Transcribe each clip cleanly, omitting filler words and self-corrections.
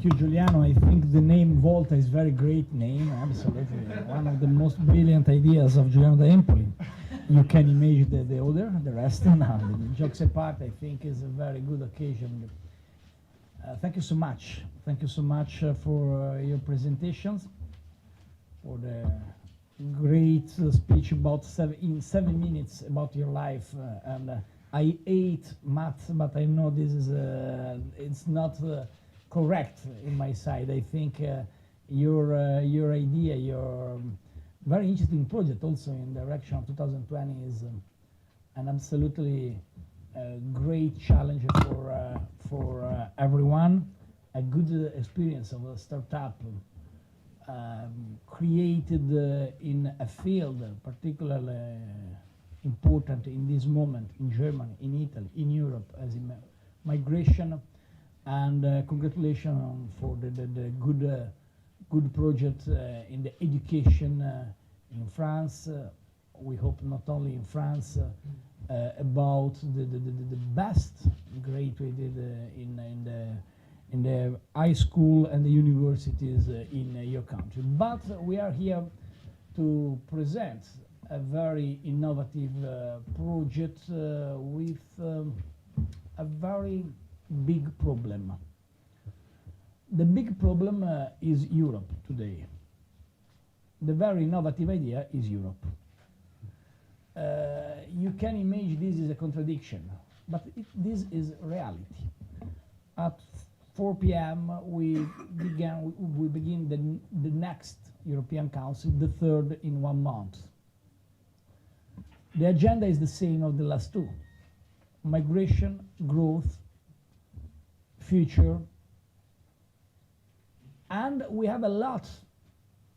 Thank you, Giuliano. I think the name Volta is a very great name, absolutely. One of the most brilliant ideas of Giuliano da Empoli. You can imagine the other, the rest. Now, jokes apart, I think is a very good occasion. Thank you so much. Thank you so much for your presentations, for the great speech about in 7 minutes about your life. I hate maths, but I know this is it's not correct in my side. I think your idea, your very interesting project also in the direction of 2020 is an absolutely great challenge for everyone. A good experience of a startup created in a field particularly important in this moment in Germany, in Italy, in Europe, as in migration. And congratulations for the good project in the education in France. We hope not only in France about the best grade we did in the high school and the universities in your country. But we are here to present a very innovative project with a very big problem. The big problem is Europe today. The very innovative idea is Europe. You can imagine this is a contradiction, but this is reality. At 4 p.m. we begin the next European Council, the third in 1 month. The agenda is the same of the last two: migration, growth, future, and we have a lot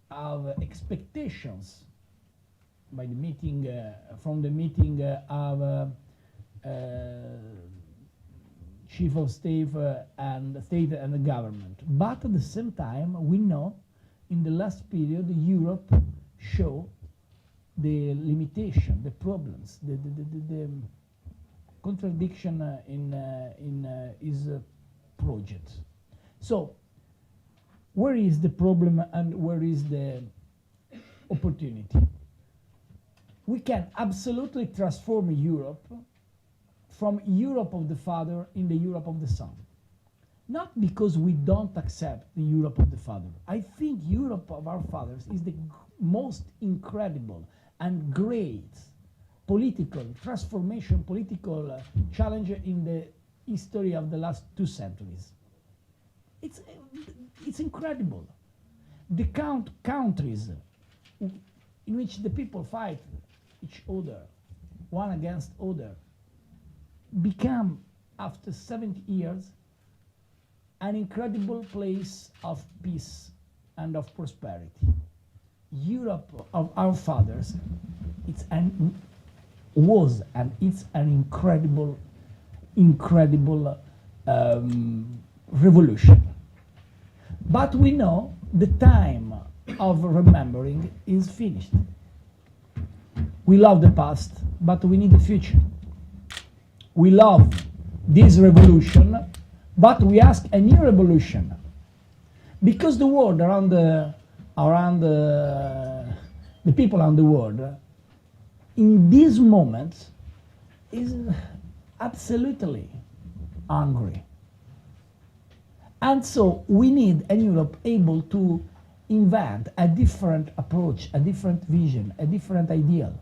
of expectations by the meeting, from the meeting of chief of state and the government. But at the same time, we know in the last period Europe show the limitation, the problems, the contradiction in his project. So, where is the problem and where is the opportunity? We can absolutely transform Europe from Europe of the father in the Europe of the son. Not because we don't accept the Europe of the father. I think Europe of our fathers is the most incredible and great political transformation, political challenge in the history of the last 2 centuries. It's incredible. The countries in which the people fight each other, one against other, become, after 70 years, an incredible place of peace and of prosperity. Europe of our fathers, was and it's an incredible revolution. But we know the time of remembering is finished. We love the past, but we need the future. We love this revolution, but we ask a new revolution. Because the world around the people around the world, in this moment, is absolutely hungry. And so we need a Europe able to invent a different approach, a different vision, a different ideal.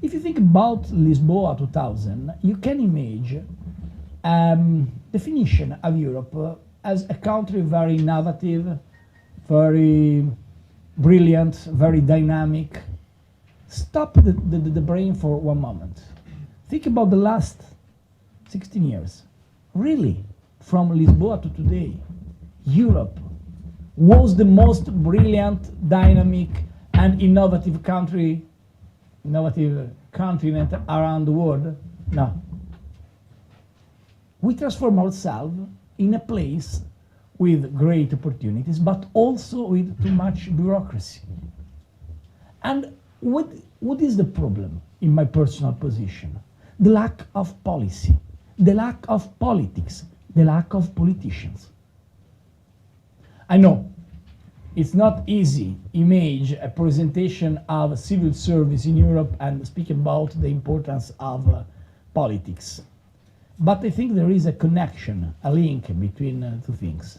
If you think about Lisboa 2000, you can imagine definition of Europe as a country very innovative, very brilliant, very dynamic. Stop the brain for 1 moment. Think about the last 16 years. Really, from Lisboa to today, Europe was the most brilliant, dynamic, and innovative continent around the world. No. We transform ourselves in a place with great opportunities, but also with too much bureaucracy. And what is the problem in my personal position? The lack of policy, the lack of politics, the lack of politicians. I know it's not easy image a presentation of civil service in Europe and speak about the importance of politics. But I think there is a connection, a link between two things.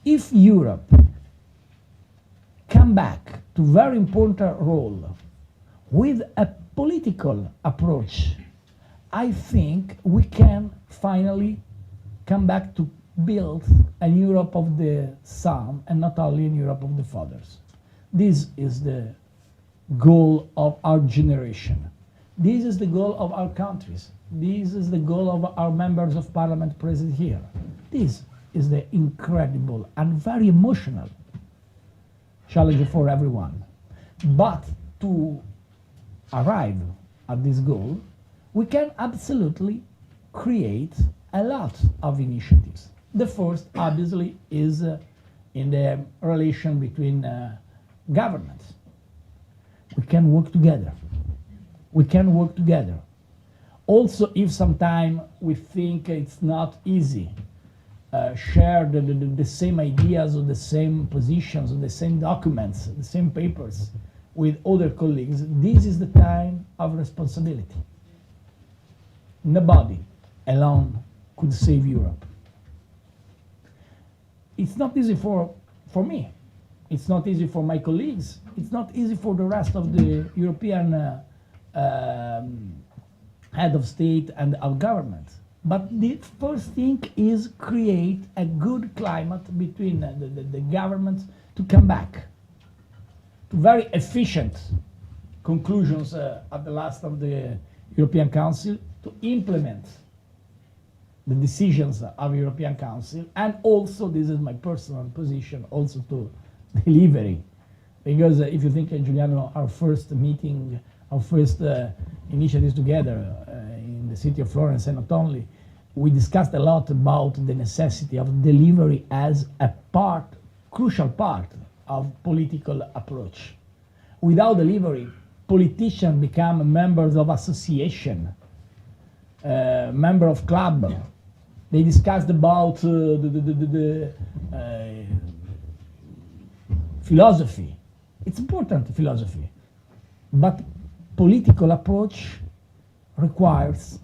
If Europe come back to very important role with a political approach, I think we can finally come back to build a Europe of the son and not only a Europe of the fathers. This is the goal of our generation. This is the goal of our countries. This is the goal of our members of parliament present here. This is the incredible and very emotional challenge for everyone. But to arrive at this goal, we can absolutely create a lot of initiatives. The first, obviously, is in the relation between governments. We can work together. We can work together. Also, if sometimes we think it's not easy, share the same ideas or the same positions or the same documents, the same papers with other colleagues, this is the time of responsibility. Nobody alone could save Europe. It's not easy for me. It's not easy for my colleagues. It's not easy for the rest of the European head of state and of government. But the first thing is create a good climate between the governments to come back to very efficient conclusions at the last of the European Council, to implement the decisions of European Council, and also, this is my personal position, also to delivery. Because if you think, Giuliano, our first meeting, our first initiatives together in the city of Florence and not only, we discussed a lot about the necessity of delivery as a part, crucial part of political approach. Without delivery, politicians become members of association, member of club. They discussed about the philosophy. It's important, philosophy, but political approach requires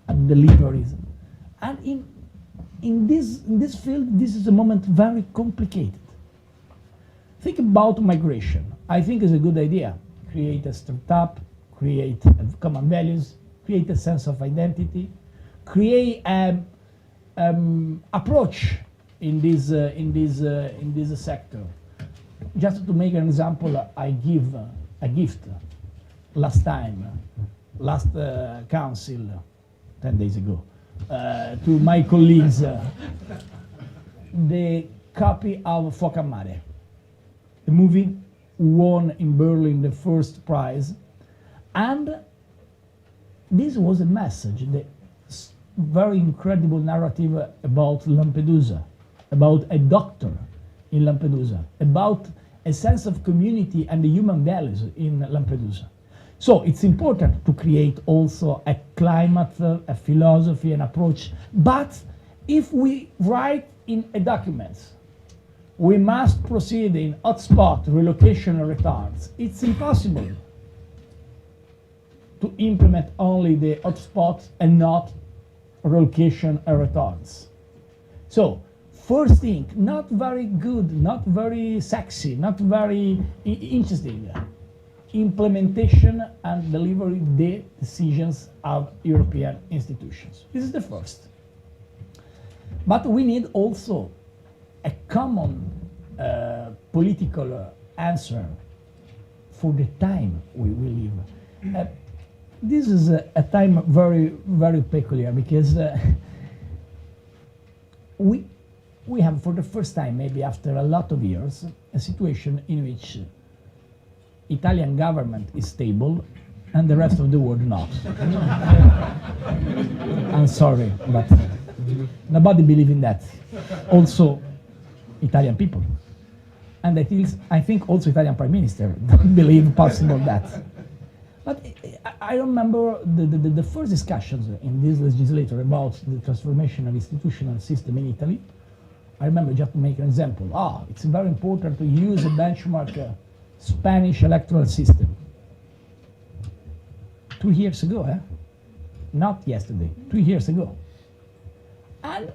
deliveries. And in this field, this is a moment very complicated. Think about migration. I think it's a good idea. Create a startup, create common values, create a sense of identity, create an approach in this sector. Just to make an example, I give a gift last council, 10 days ago, to my colleagues, the copy of Fuoco a Mare. The movie won in Berlin the first prize, and this was a message, the very incredible narrative about Lampedusa, about a doctor in Lampedusa, about a sense of community and the human values in Lampedusa. So it's important to create also a climate, a philosophy, an approach. But if we write in a document, we must proceed in hotspot relocation and returns, it's impossible to implement only the hotspots and not relocation and returns. So, first thing, not very good, not very sexy, not very interesting, implementation and delivery the decisions of European institutions. This is the first. But we need also a common political answer for the time we live. This is a time very, very peculiar, because we have, for the first time, maybe after a lot of years, a situation in which Italian government is stable and the rest of the world not. I'm sorry, but nobody believes in that. Also, Italian people. And I think also Italian Prime Minister don't believe possible that. But I remember the first discussions in this legislature about the transformation of institutional system in Italy. I remember, just to make an example, it's very important to use a benchmark Spanish electoral system. 2 years ago, not yesterday, 2 years ago. And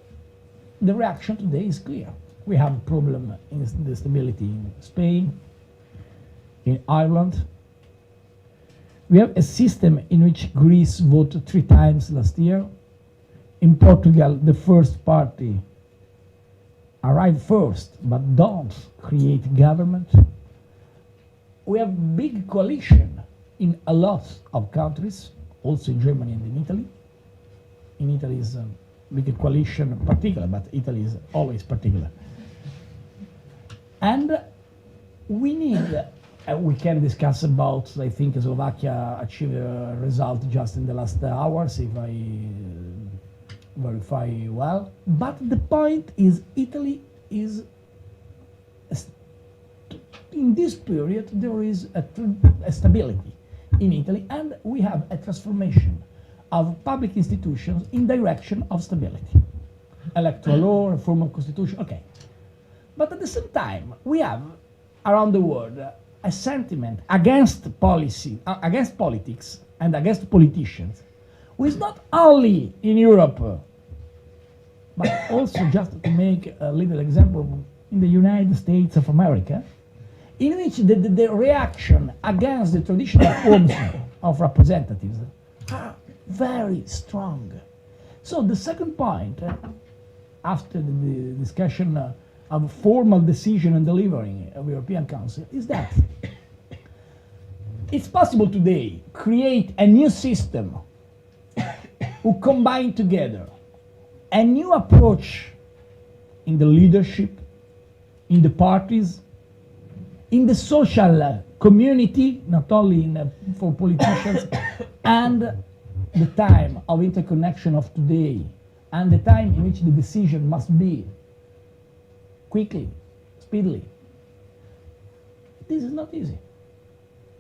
the reaction today is clear. We have a problem in the stability in Spain, in Ireland. We have a system in which Greece voted 3 times last year. In Portugal, the first party arrived first, but don't create government. We have big coalition in a lot of countries, also in Germany and in Italy. In Italy is a big coalition particular, but Italy is always particular. And we need, we can discuss about, I think Slovakia achieved a result just in the last hours, if I verify well. But the point is, Italy is, in this period, there is a stability in Italy, and we have a transformation of public institutions in direction of stability. Electoral law, reform of constitution, okay. But at the same time, we have around the world a sentiment against policy, against politics, and against politicians, which is not only in Europe, but also, just to make a little example, in the United States of America, in which the reaction against the traditional forms of representatives are very strong. So the second point, after the discussion of formal decision and delivering of the European Council, is that it's possible today to create a new system who combine together a new approach in the leadership, in the parties, in the social community, not only for politicians, and the time of interconnection of today, and the time in which the decision must be quickly, speedily. This is not easy.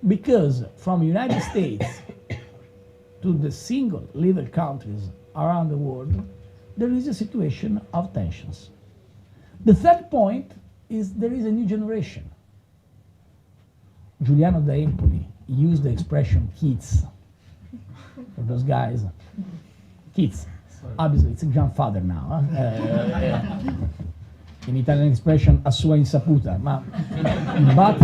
Because from United States to the single leader countries around the world, there is a situation of tensions. The third point is there is a new generation. Giuliano da Empoli used the expression kids for those guys. Kids. Obviously, it's a grandfather now. In Italian expression, a sua insaputa. But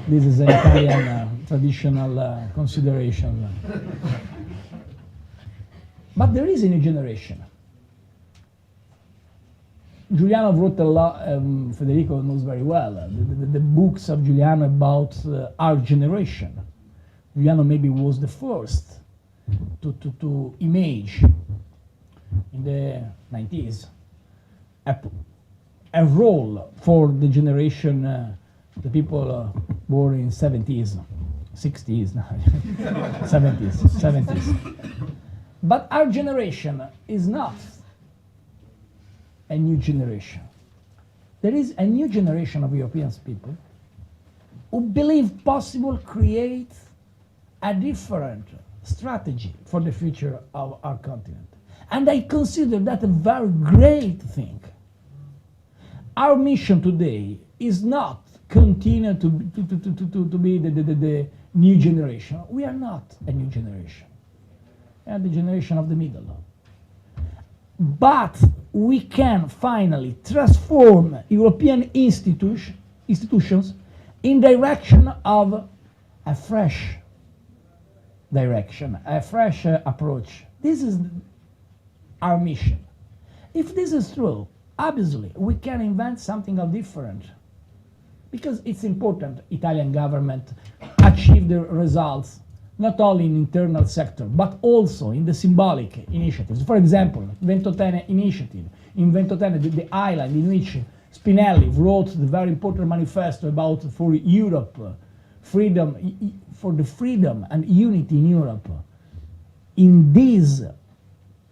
this is an Italian traditional consideration. But there is a new generation. Giuliano wrote a lot, Federico knows very well, the books of Giuliano about our generation. Giuliano maybe was the first to image in the 90s a role for the generation, the people born in 70s, 60s, 70s. But our generation is not a new generation. There is a new generation of European people who believe possible create a different strategy for the future of our continent. And I consider that a very great thing. Our mission today is not continue to be the new generation. We are not a new generation. We are the generation of the middle. But we can finally transform European institutions in direction of a fresh direction, a fresh approach. This is our mission. If this is true, obviously we can invent something different, because it's important Italian government achieve the results not only in internal sector, but also in the symbolic initiatives. For example, Ventotene initiative. In Ventotene, the island in which Spinelli wrote the very important manifesto about for Europe, freedom, for the freedom and unity in Europe. In this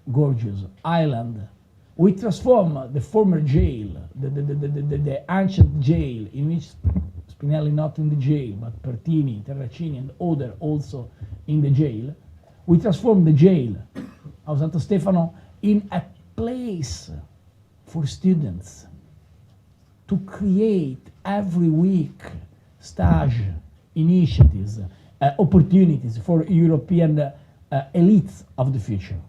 gorgeous island, we transform the former jail, the ancient jail in which Spinelli not in the jail, but Pertini, Terracini, and other also in the jail. We transform the jail of Santo Stefano in a place for students, to create every week stage initiatives, opportunities for European elites of the future.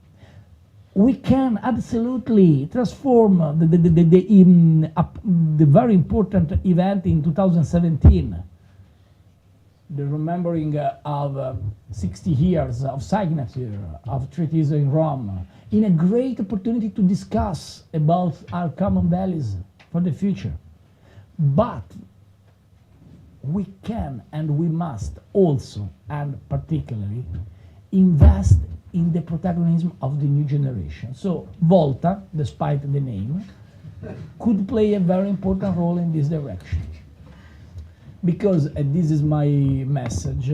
We can absolutely transform the very important event in 2017, the remembering of 60 years of signature of treaties in Rome, in a great opportunity to discuss about our common values for the future. But we can and we must also, and particularly, invest in the protagonism of the new generation. So Volta, despite the name, could play a very important role in this direction. Because, and this is my message,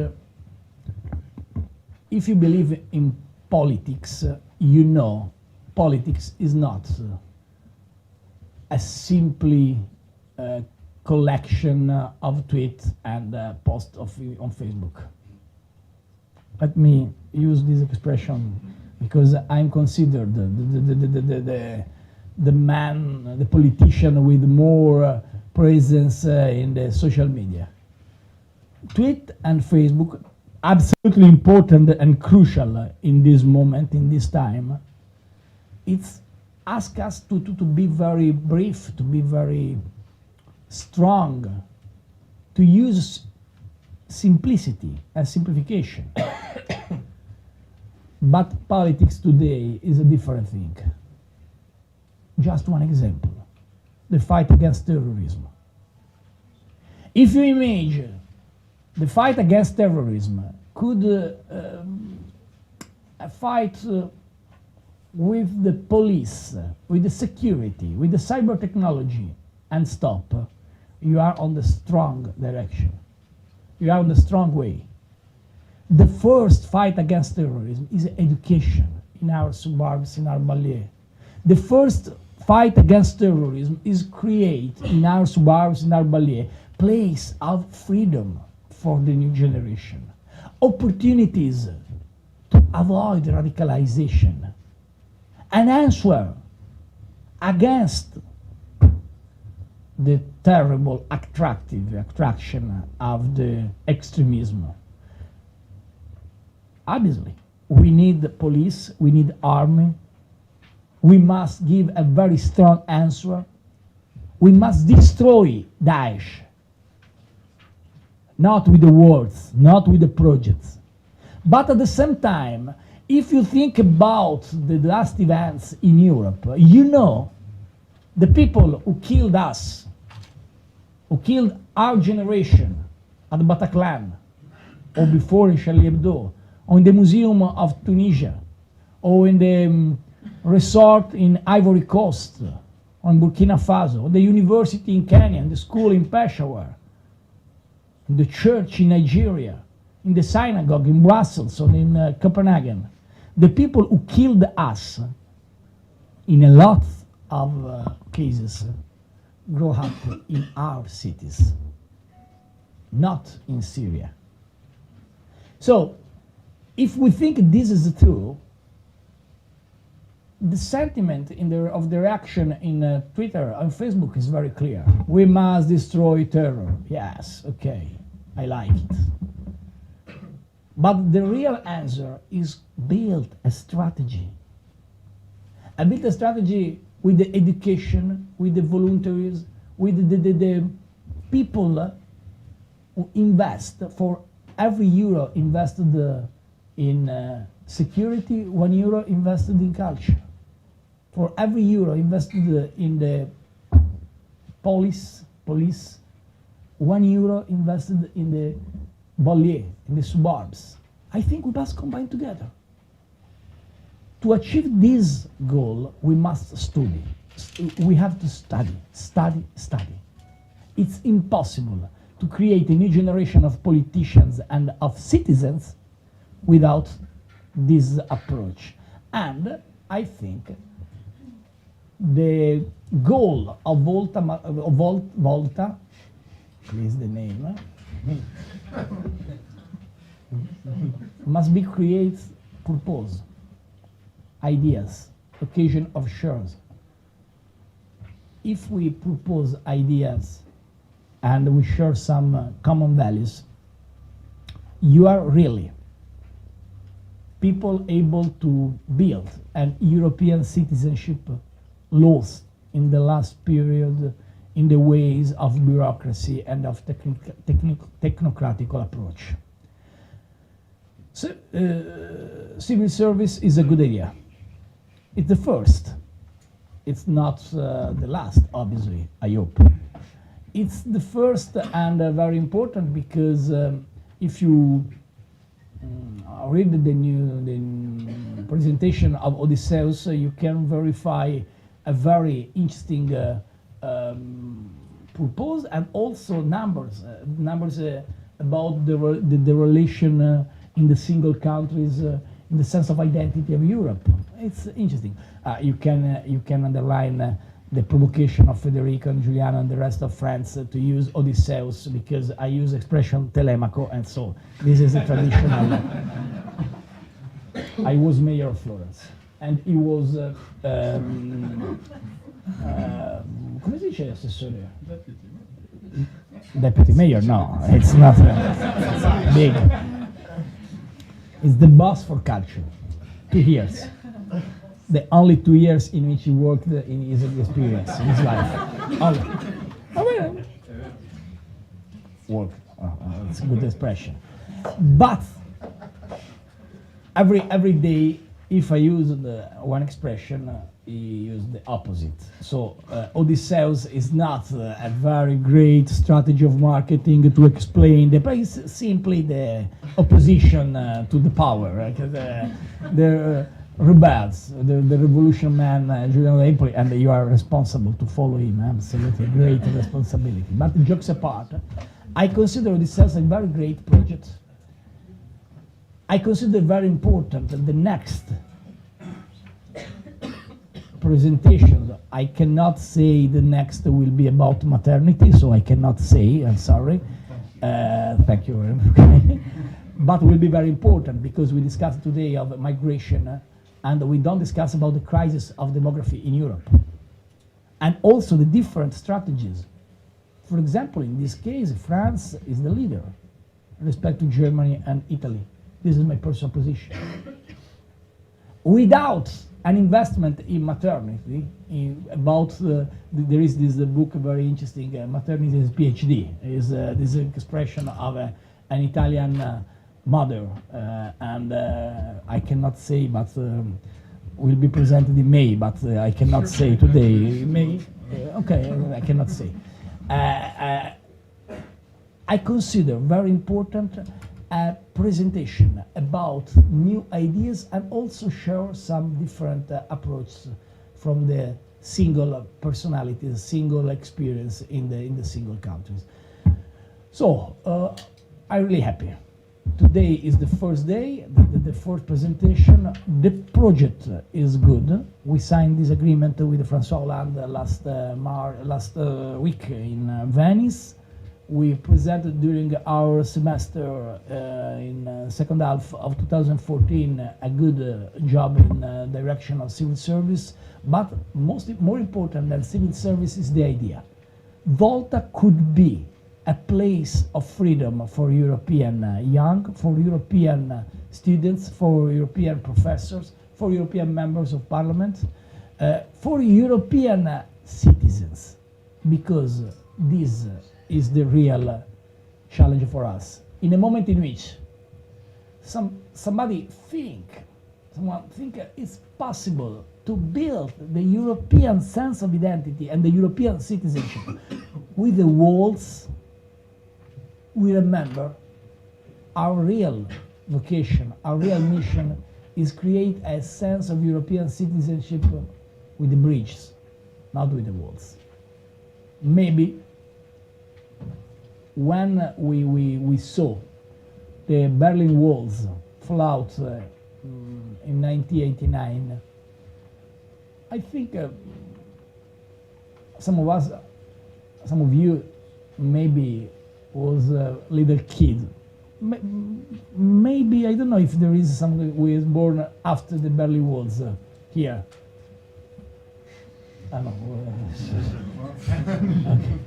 if you believe in politics, you know politics is not a simply collection of tweets and posts on Facebook. Let me use this expression because I'm considered the man, the politician with more presence in the social media. Tweet and Facebook, absolutely important and crucial in this moment, in this time. It's ask us to be very brief, to be very strong, to use simplicity and simplification. But politics today is a different thing. Just one example, the fight against terrorism. If you imagine the fight against terrorism could fight with the police, with the security, with the cyber technology and stop, you are on the strong direction. You are on the strong way. The first fight against terrorism is education in our suburbs, in our banlieue. The first fight against terrorism is create in our suburbs, in our banlieue, place of freedom for the new generation. Opportunities to avoid radicalization. An answer against the terrible attraction of the extremism. Obviously, we need the police, we need army. We must give a very strong answer. We must destroy Daesh. Not with the words, not with the projects. But at the same time, if you think about the last events in Europe, you know the people who killed us, who killed our generation at the Bataclan, or before in Charlie Hebdo, or in the Museum of Tunisia, or in the resort in Ivory Coast, or in Burkina Faso, or the university in Kenya, and the school in Peshawar, in the church in Nigeria, in the synagogue in Brussels, or in Copenhagen. The people who killed us, in a lot of cases, grow up in our cities, not in Syria. So, if we think this is true, the sentiment of the reaction in Twitter and Facebook is very clear. We must destroy terror. Yes, okay, I like it. But the real answer is build a strategy. I built a strategy with the education, with the voluntaries, with the people who invest. For every euro invested in security, €1 invested in culture. For every euro invested in the police, €1 invested in the banlieue, in the suburbs. I think we must combine together. To achieve this goal, we must study. We have to study. It's impossible to create a new generation of politicians and of citizens without this approach. And I think the goal of Volta, please the name, must be create purpose, ideas, occasion of shares. if we propose ideas and we share some common values, you are really people able to build an European citizenship lost in the last period in the ways of bureaucracy and of technocratic approach. So, civil service is a good idea. It's the first. It's not the last, obviously, I hope. It's the first and very important because if you read the presentation of Odysseus, you can verify a very interesting proposal and also numbers about the relation in the single countries in the sense of identity of Europe. It's interesting. You can underline the provocation of Federico and Giuliano and the rest of France to use Odysseus because I use expression telemaco, and so this is a traditional. I was mayor of Florence, and he was. Come si dice assessore? Deputy mayor? No, it's not. It's big. It's the boss for culture. 2 years. The only 2 years in which he worked in his experience, in his life. Only. Work. It's a good expression. But every day, if I use one expression, he used the opposite. So Odysseus is not a very great strategy of marketing to explain but it's simply the opposition to the power. Right? The rebels, the revolution man, Giuliano Empoli, and you are responsible to follow him. Absolutely great responsibility. But jokes apart, I consider Odysseus a very great project. I consider very important the next presentation. I cannot say the next will be about maternity, so I cannot say, I'm sorry. Thank you very much. But will be very important because we discussed today of migration and we don't discuss about the crisis of demography in Europe. And also the different strategies. For example, in this case, France is the leader with respect to Germany and Italy. This is my personal position. Without an investment in maternity, there is this book very interesting, Maternity is PhD, is this expression of an Italian mother, and I cannot say, but will be presented in May, but I cannot say today. May? Okay, I cannot say. I consider very important a presentation about new ideas and also share some different approaches from the single personalities, single experience in the single countries. So I'm really happy. Today is the first day, the first presentation. The project is good. We signed this agreement with François Hollande last week in Venice. We presented during our semester in second half of 2014 a good job in direction of civil service, but more important than civil service is the idea. Volta could be a place of freedom for European young, for European students, for European professors, for European members of parliament, for European citizens, because this is the real challenge for us. In a moment in which someone think it's possible to build the European sense of identity and the European citizenship with the walls, we remember our real vocation, our real mission is create a sense of European citizenship with the bridges, not with the walls. Maybe when we saw the Berlin walls fall out in 1989, I think some of you maybe was a little kid. Maybe, I don't know if there is someone who is born after the Berlin walls here. I know. Okay.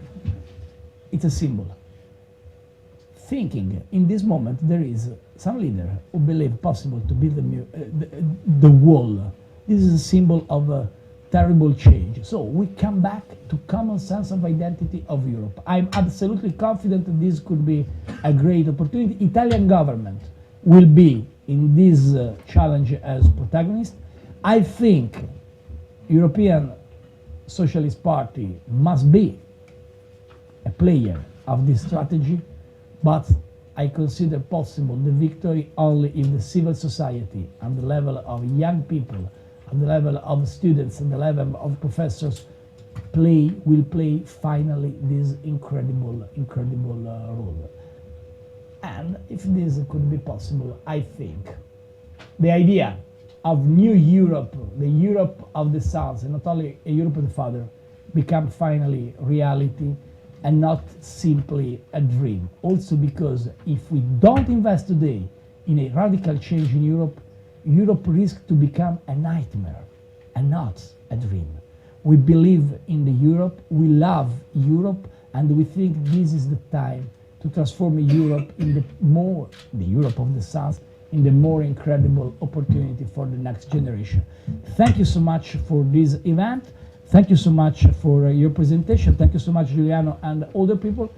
It's a symbol. Thinking in this moment there is some leader who believe possible to build the wall. This is a symbol of a terrible change. So we come back to common sense of identity of Europe. I'm absolutely confident that this could be a great opportunity. Italian government will be in this challenge as protagonist. I think European Socialist Party must be a player of this strategy, but I consider possible the victory only if the civil society on the level of young people, on the level of students, on the level of professors will play finally this incredible role. And if this could be possible, I think the idea of new Europe, the Europe of the sons, and not only a Europe of the father, become finally reality and not simply a dream. Also because if we don't invest today in a radical change in Europe, Europe risks to become a nightmare and not a dream. We believe in the Europe, we love Europe, and we think this is the time to transform Europe in the Europe of the sons, in the more incredible opportunity for the next generation. Thank you so much for this event. Thank you so much for your presentation. Thank you so much, Giuliano, and other people.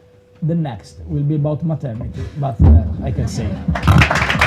The next will be about maternity, but I can say.